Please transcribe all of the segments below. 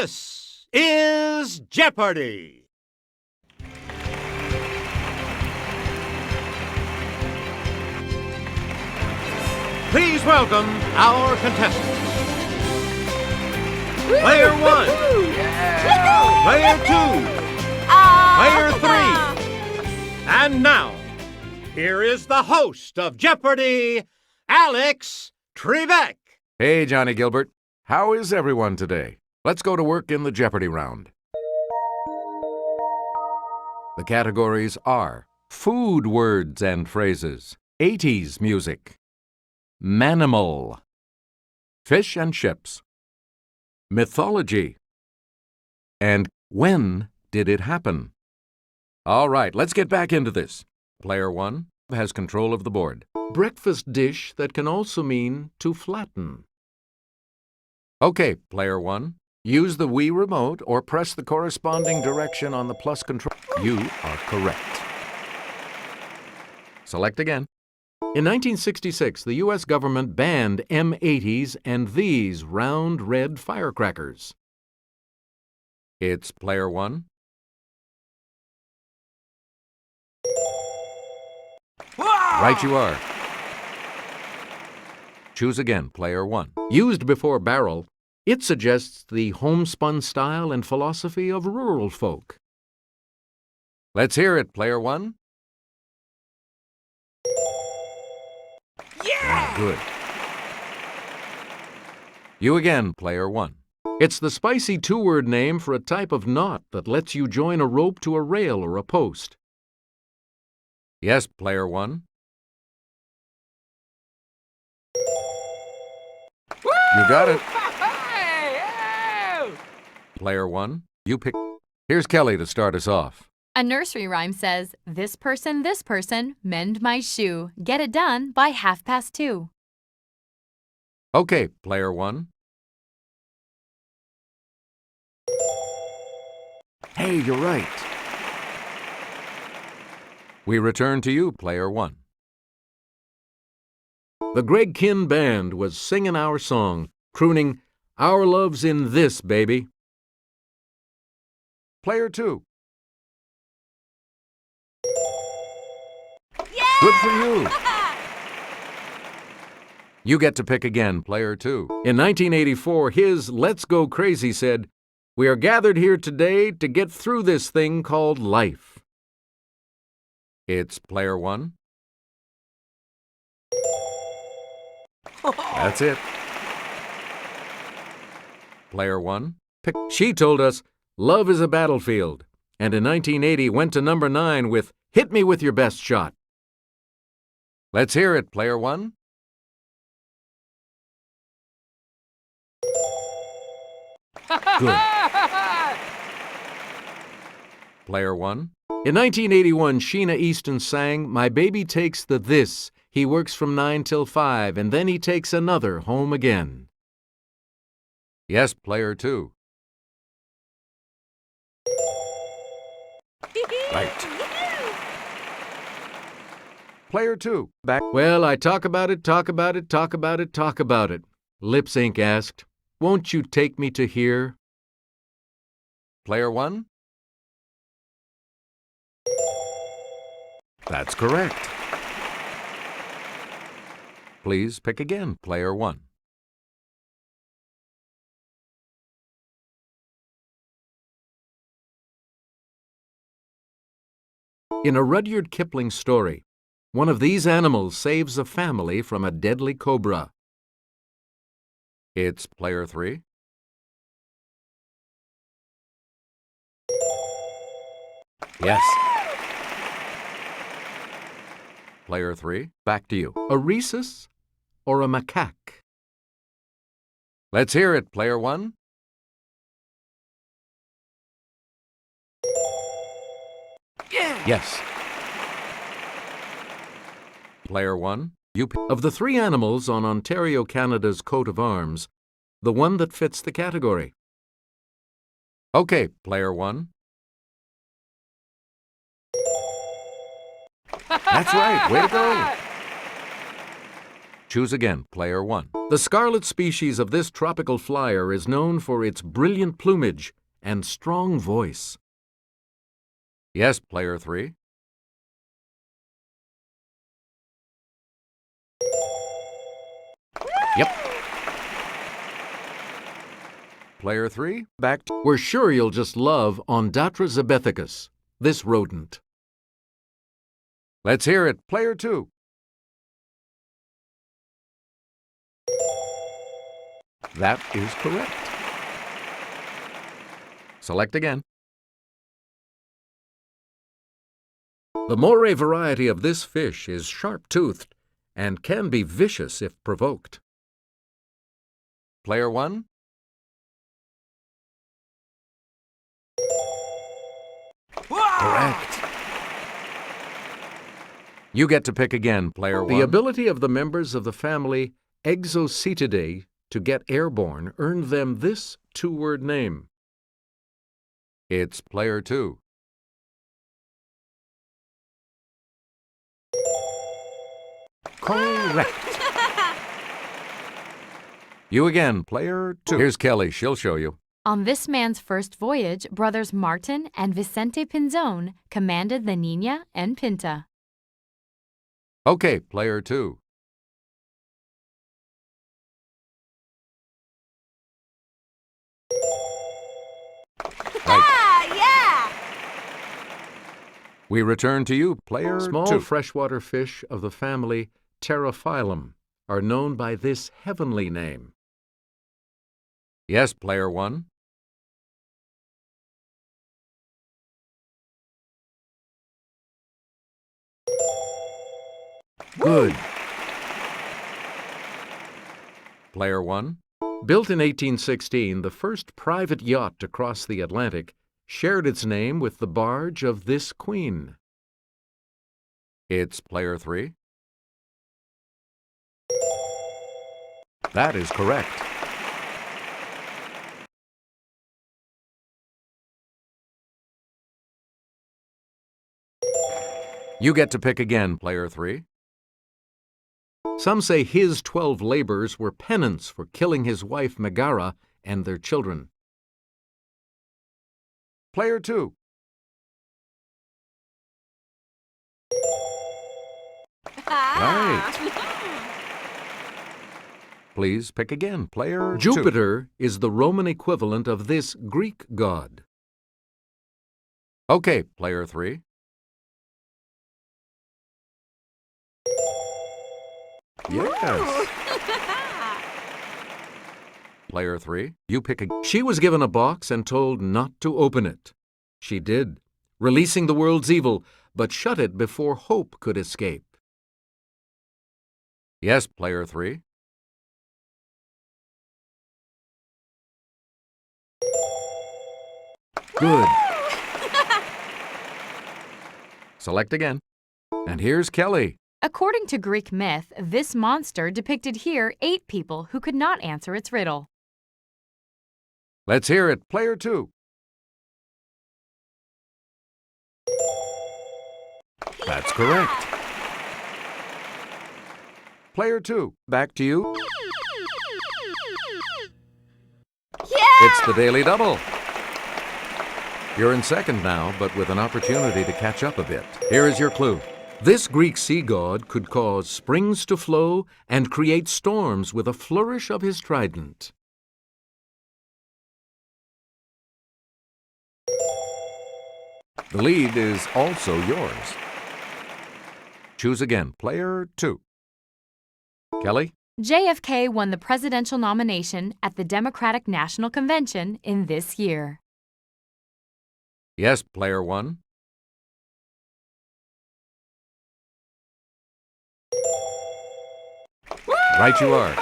This is Jeopardy! Please welcome our contestants. Player 1, Player 2, Player 3, and now, here is the host of Jeopardy, Alex Trebek. Hey, Johnny Gilbert. How is everyone today? Let's go to work in the Jeopardy round. The categories are food words and phrases, 80s music, manimal, fish and chips, mythology, and when did it happen? All right, let's get back into this. Player 1 has control of the board. Breakfast dish that can also mean to flatten. Okay, Player 1, use the Wii remote or press the corresponding direction on the plus control. You are correct. Select again. In 1966, the U.S. government banned M80s and these round red firecrackers. It's Player 1. Right you are. Choose again, Player 1. Used before barrel, it suggests the homespun style and philosophy of rural folk. Let's hear it, Player 1. Yeah! Good. You again, Player 1. It's the spicy two-word name for a type of knot that lets you join a rope to a rail or a post. Yes, Player 1. You got it. Player 1, you pick. Here's Kelly to start us off. A nursery rhyme says, this person, mend my shoe. Get it done by 2:30. Okay, Player 1. Hey, you're right. We return to you, Player 1. The Greg Kihn Band was singing our song, crooning, "Our love's in this, baby." Player 2. Yeah! Good for you. You get to pick again, Player 2. In 1984, his Let's Go Crazy said, "We are gathered here today to get through this thing called life." It's Player 1. That's it. Player 1. Pick. She told us, "Love is a battlefield," and in 1980 went to number 9 with "Hit Me With Your Best Shot." Let's hear it, Player 1. Good. Player 1. In 1981, Sheena Easton sang, "My baby takes the this. He works from 9 till 5, and then he takes another home again." Yes, Player 2. Right. Player 2. Back. Well, I talk about it, talk about it, talk about it, talk about it. Lip Sync asked, "Won't you take me to here?" Player 1. That's correct. Please pick again, Player 1. In a Rudyard Kipling story, one of these animals saves a family from a deadly cobra. It's Player 3. Yes. Player 3, back to you. A rhesus or a macaque? Let's hear it, Player 1. Yeah. Yes. Player 1, you pick. Of the 3 animals on Ontario, Canada's coat of arms, the one that fits the category. Okay, Player 1. That's right. Way to go. Choose again, player 1. The scarlet species of this tropical flyer is known for its brilliant plumage and strong voice. Yes, player 3. Yep. Player 3, back to... We're sure you'll just love Ondatra zebethicus, this rodent. Let's hear it, player 2. That is correct. Select again. The moray variety of this fish is sharp-toothed and can be vicious if provoked. Player 1. Correct. You get to pick again, player 1. The ability of the members of the family Exocetidae to get airborne earned them this two-word name. It's player 2. Correct. You again, player 2. Here's Kelly. She'll show you. On this man's first voyage, brothers Martin and Vicente Pinzon commanded the Niña and Pinta. Okay, player 2. Right. Yeah! We return to you, player 2. Small freshwater fish of the family Pterophyllum are known by this heavenly name. Yes, player 1. Good. Player 1. Built in 1816, the first private yacht to cross the Atlantic shared its name with the barge of this queen. It's player 3. That is correct. You get to pick again, player 3. Some say his 12 labors were penance for killing his wife Megara and their children. Player 2. Right. Please pick again, player 2. Jupiter is the Roman equivalent of this Greek god. Okay, player 3. Yes. Player 3, you pick a... She was given a box and told not to open it. She did, releasing the world's evil, but shut it before hope could escape. Yes, player 3. Good. Select again. And here's Kelly. According to Greek myth, this monster depicted here 8 people who could not answer its riddle. Let's hear it, player 2. That's correct. Player 2, back to you. Yeah! It's the Daily Double. You're in second now, but with an opportunity to catch up a bit. Here is your clue. This Greek sea god could cause springs to flow and create storms with a flourish of his trident. The lead is also yours. Choose again, player 2. Kelly? JFK won the presidential nomination at the Democratic National Convention in this year. Yes, player 1. Right you are.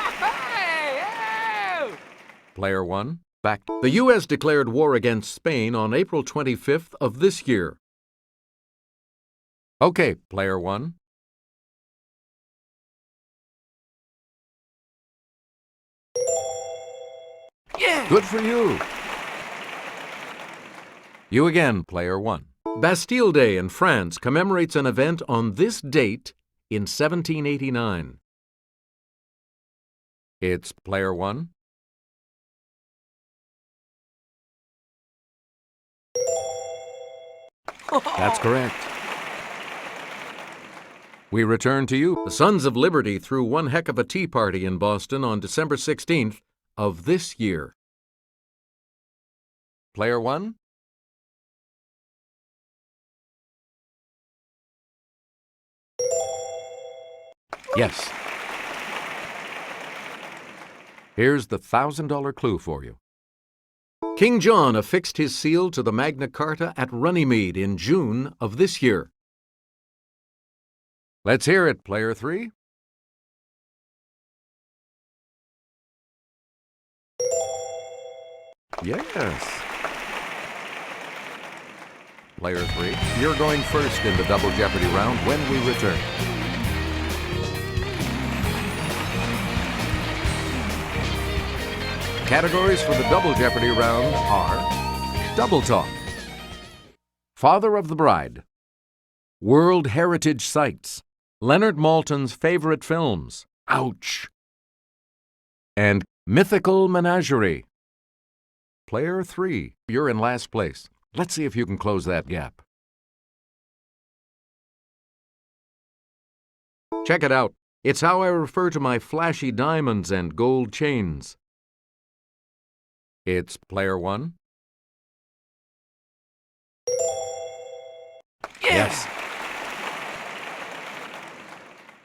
Player 1, back. The U.S. declared war against Spain on April 25th of this year. Okay, player 1. Yeah! Good for you. You again, player 1. Bastille Day in France commemorates an event on this date in 1789. It's player 1. That's correct. We return to you. The Sons of Liberty threw one heck of a tea party in Boston on December 16th of this year. Player 1. Yes. Here's the $1,000 clue for you. King John affixed his seal to the Magna Carta at Runnymede in June of this year. Let's hear it, player 3. Yes. Player 3, you're going first in the Double Jeopardy round when we return. Categories for the Double Jeopardy round are Double Talk, Father of the Bride, World Heritage Sites, Leonard Maltin's favorite films, ouch, and Mythical Menagerie. Player 3, you're in last place. Let's see if you can close that gap. Check it out. It's how I refer to my flashy diamonds and gold chains. It's player 1. Yes.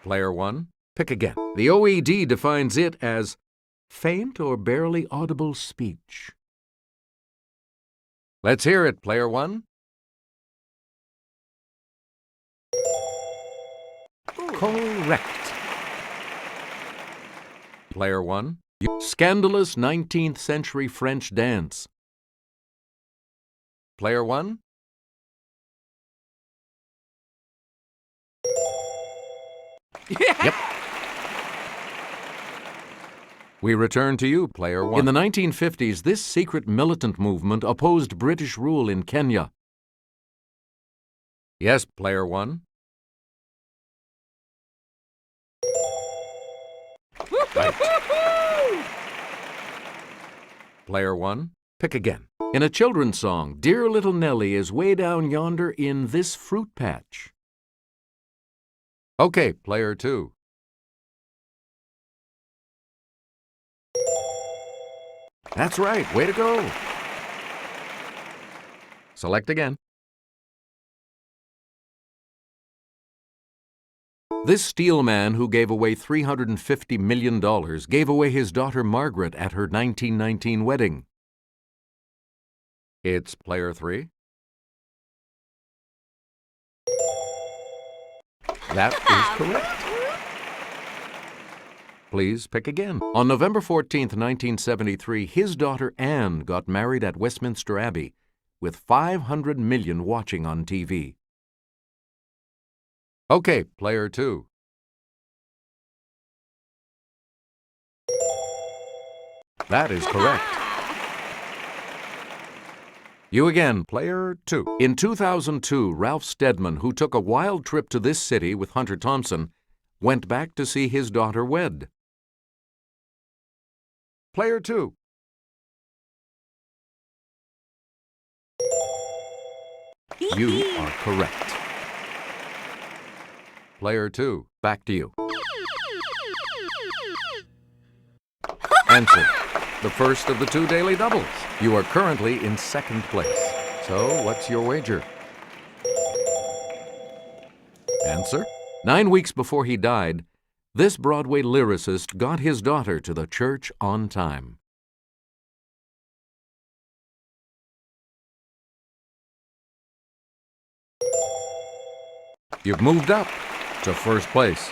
Player 1, pick again. The OED defines it as faint or barely audible speech. Let's hear it, player 1. Correct. Player 1, scandalous 19th century French dance. Player 1. Yep. We return to you, player 1. In the 1950s, this secret militant movement opposed British rule in Kenya. Yes, player 1. Right. Player 1, pick again. In a children's song, Dear Little Nellie is way down yonder in this fruit patch. Okay, player 2. That's right, way to go. Select again. This steel man who gave away $350 million gave away his daughter Margaret at her 1919 wedding. It's player 3. That is correct. Please pick again. On November 14th, 1973, his daughter Anne got married at Westminster Abbey, with 500 million watching on TV. Okay, player 2. That is correct. You again, player 2. In 2002, Ralph Steadman, who took a wild trip to this city with Hunter Thompson, went back to see his daughter wed. Player 2. You are correct. Player 2, back to you. Answer. The first of the 2 daily doubles. You are currently in second place. So, what's your wager? Answer. 9 weeks before he died, this Broadway lyricist got his daughter to the church on time. You've moved up to first place.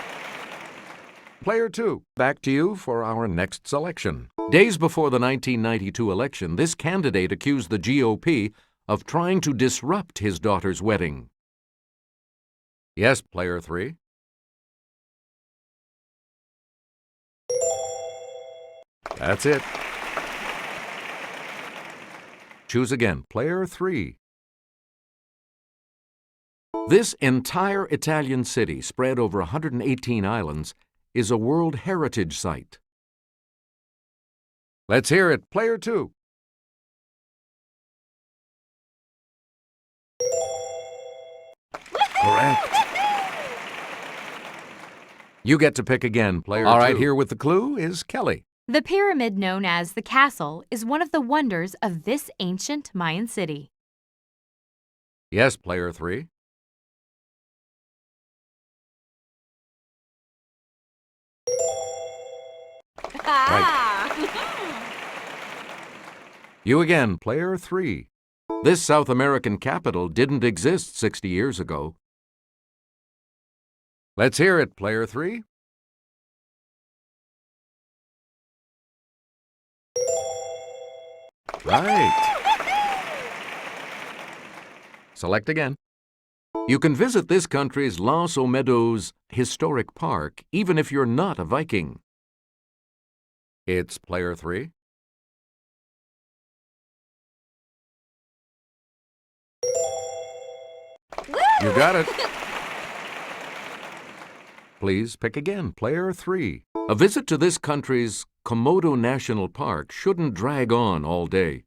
Player 2, back to you for our next selection. Days before the 1992 election, this candidate accused the GOP of trying to disrupt his daughter's wedding. Yes, player 3. That's it. Choose again, player 3. This entire Italian city, spread over 118 islands, is a World Heritage Site. Let's hear it. Player 2. Correct. You get to pick again, player 2. All right, here with the clue is Kelly. The pyramid known as the castle is one of the wonders of this ancient Mayan city. Yes, player 3. You again, player 3. This South American capital didn't exist 60 years ago. Let's hear it, player 3. Right. Select again. You can visit this country's Los Olmedos Historic Park even if you're not a Viking. It's player 3. You got it. Please pick again, player 3. A visit to this country's Komodo National Park shouldn't drag on all day.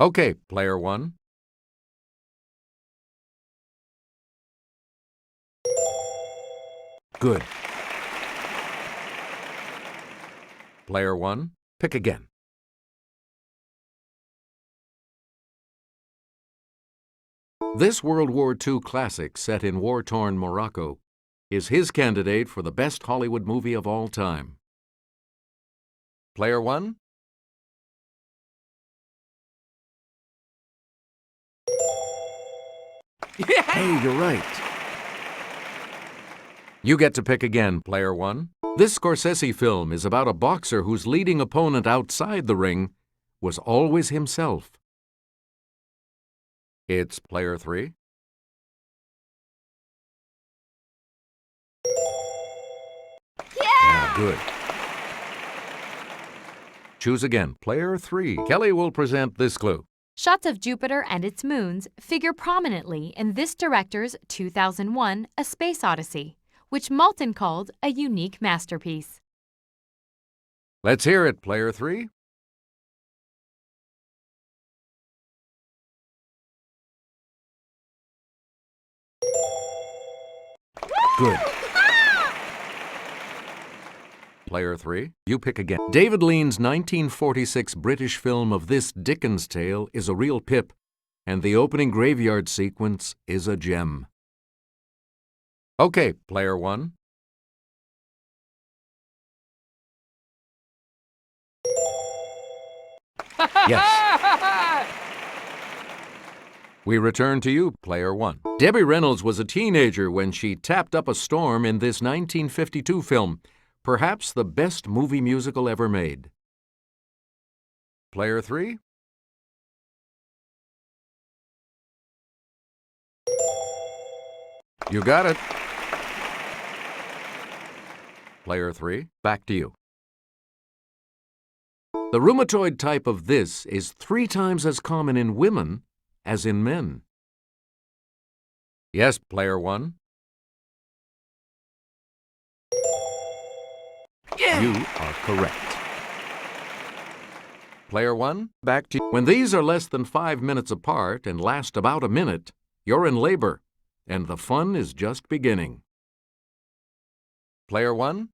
Okay, player 1. Good. Player 1, pick again. This World War II classic set in war-torn Morocco is his candidate for the best Hollywood movie of all time. Player 1? Hey, you're right. You get to pick again, player 1. This Scorsese film is about a boxer whose leading opponent outside the ring was always himself. It's player 3. Yeah, good. Choose again, player 3. Kelly will present this clue. Shots of Jupiter and its moons figure prominently in this director's 2001 A Space Odyssey, which Maltin called a unique masterpiece. Let's hear it, player 3. Good. Player 3, you pick again. David Lean's 1946 British film of this Dickens tale is a real pip, and the opening graveyard sequence is a gem. Okay, player 1. Yes. We return to you, player 1. Debbie Reynolds was a teenager when she tapped up a storm in this 1952 film, perhaps the best movie musical ever made. Player 3? You got it. Player 3, back to you. The rheumatoid type of this is 3 times as common in women as in men. Yes, player 1. Yeah. You are correct. Player 1, back to you. When these are less than 5 minutes apart and last about a minute, you're in labor, and the fun is just beginning. Player 1?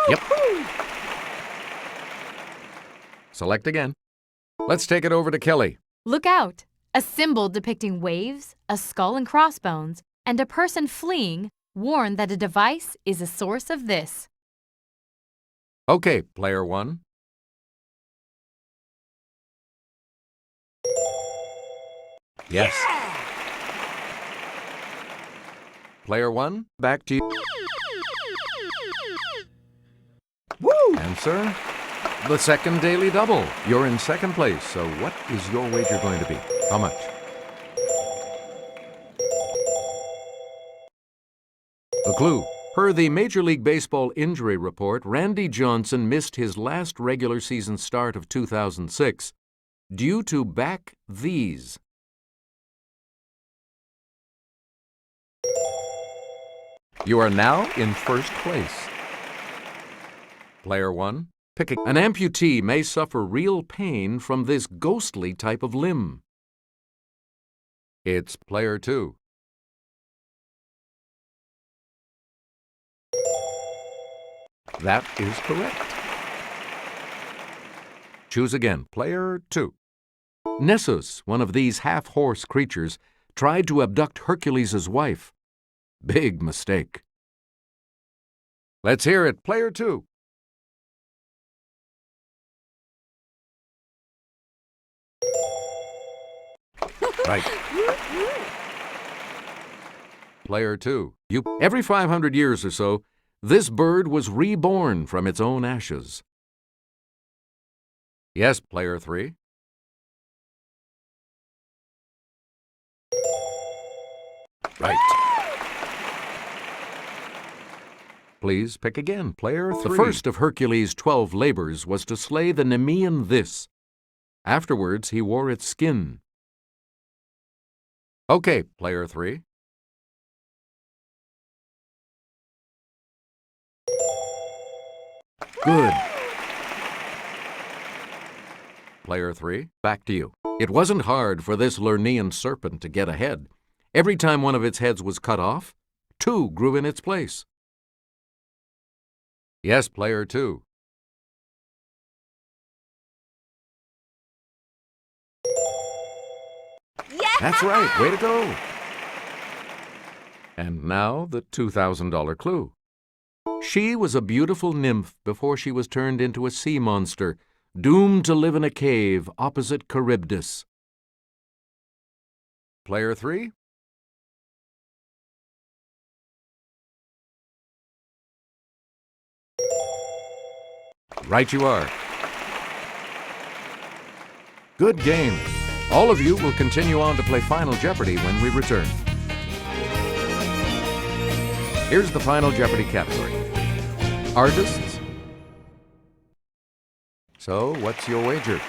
Yep. Select again. Let's take it over to Kelly. Look out! A symbol depicting waves, a skull and crossbones, and a person fleeing warn that a device is a source of this. Okay, player 1. Yes. Yeah. Player 1, back to you. Woo! Answer? The second daily double. You're in second place, so what is your wager going to be? How much? The clue. Per the Major League Baseball injury report, Randy Johnson missed his last regular season start of 2006 due to back these. You are now in first place. Player 1, pick an amputee may suffer real pain from this ghostly type of limb. It's player 2. That is correct. Choose again, player 2. Nessus, one of these half-horse creatures, tried to abduct Hercules' wife. Big mistake. Let's hear it, player 2. Right. Player 2. Every 500 years or so, this bird was reborn from its own ashes. Yes, player 3. Right. Please pick again, player 3. The first of Hercules' 12 labors was to slay the Nemean this. Afterwards, he wore its skin. Okay, player 3. Good. Player 3, back to you. It wasn't hard for this Lernaean serpent to get ahead. Every time one of its heads was cut off, 2 grew in its place. Yes, player 2. Yeah! That's right. Way to go. And now the $2,000 clue. She was a beautiful nymph before she was turned into a sea monster, doomed to live in a cave opposite Charybdis. Player 3. Right you are. Good game. All of you will continue on to play Final Jeopardy when we return. Here's the Final Jeopardy category. Artists. So, what's your wager?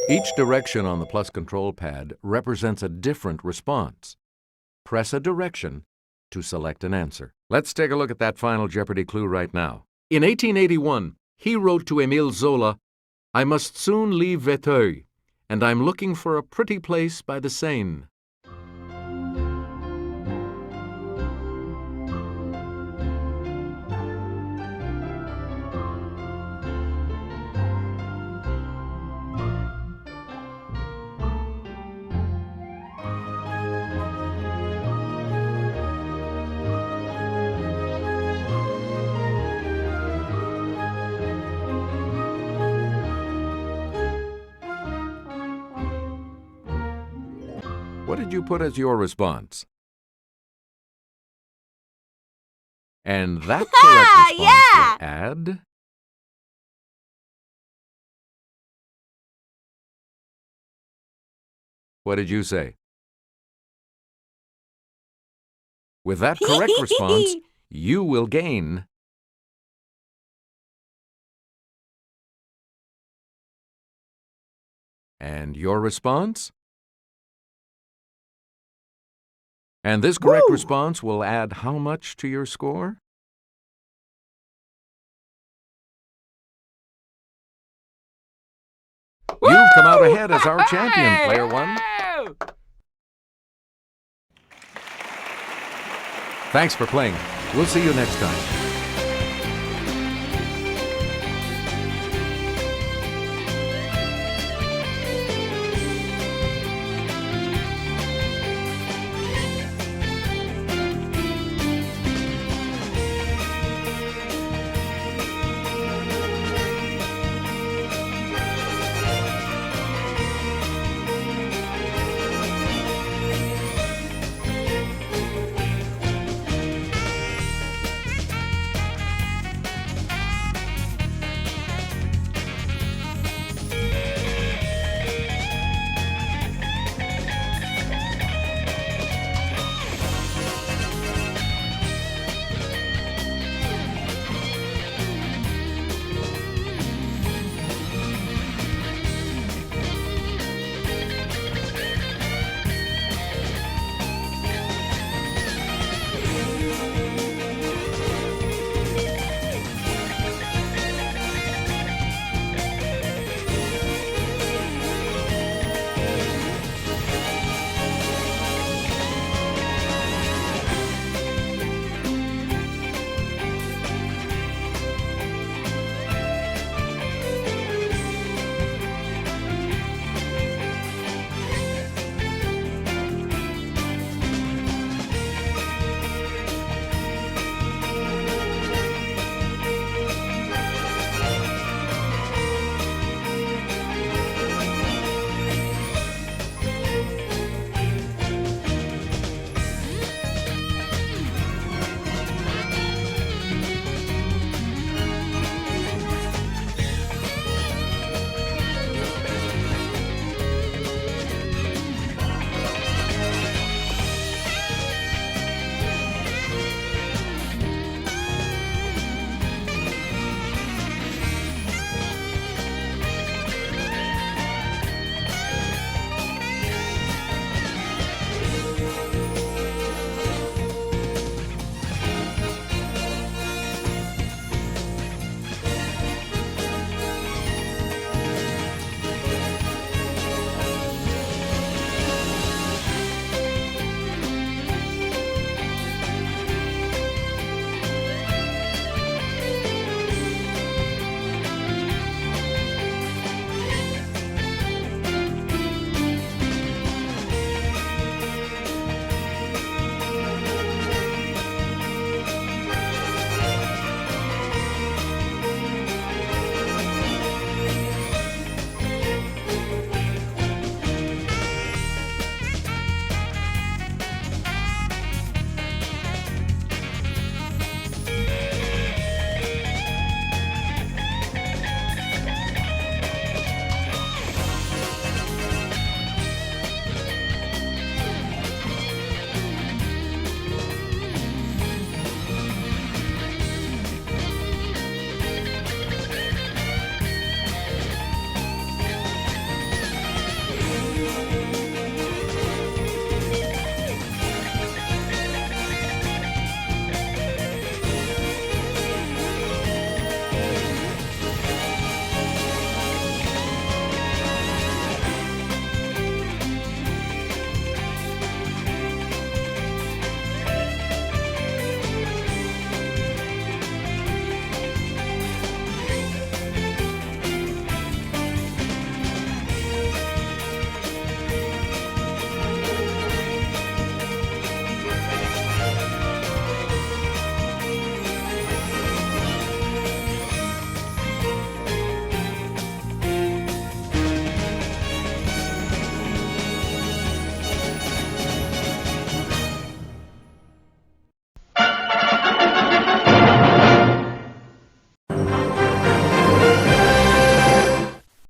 Each direction on the plus control pad represents a different response. Press a direction to select an answer. Let's take a look at that Final Jeopardy clue right now. In 1881, he wrote to Émile Zola, "I must soon leave Véteuil, and I'm looking for a pretty place by the Seine." What did you put as your response? And that correct response will add... What did you say? With that correct response, you will gain... And your response? And this correct response will add how much to your score? You've come out ahead as our champion, player 1. Thanks for playing. We'll see you next time.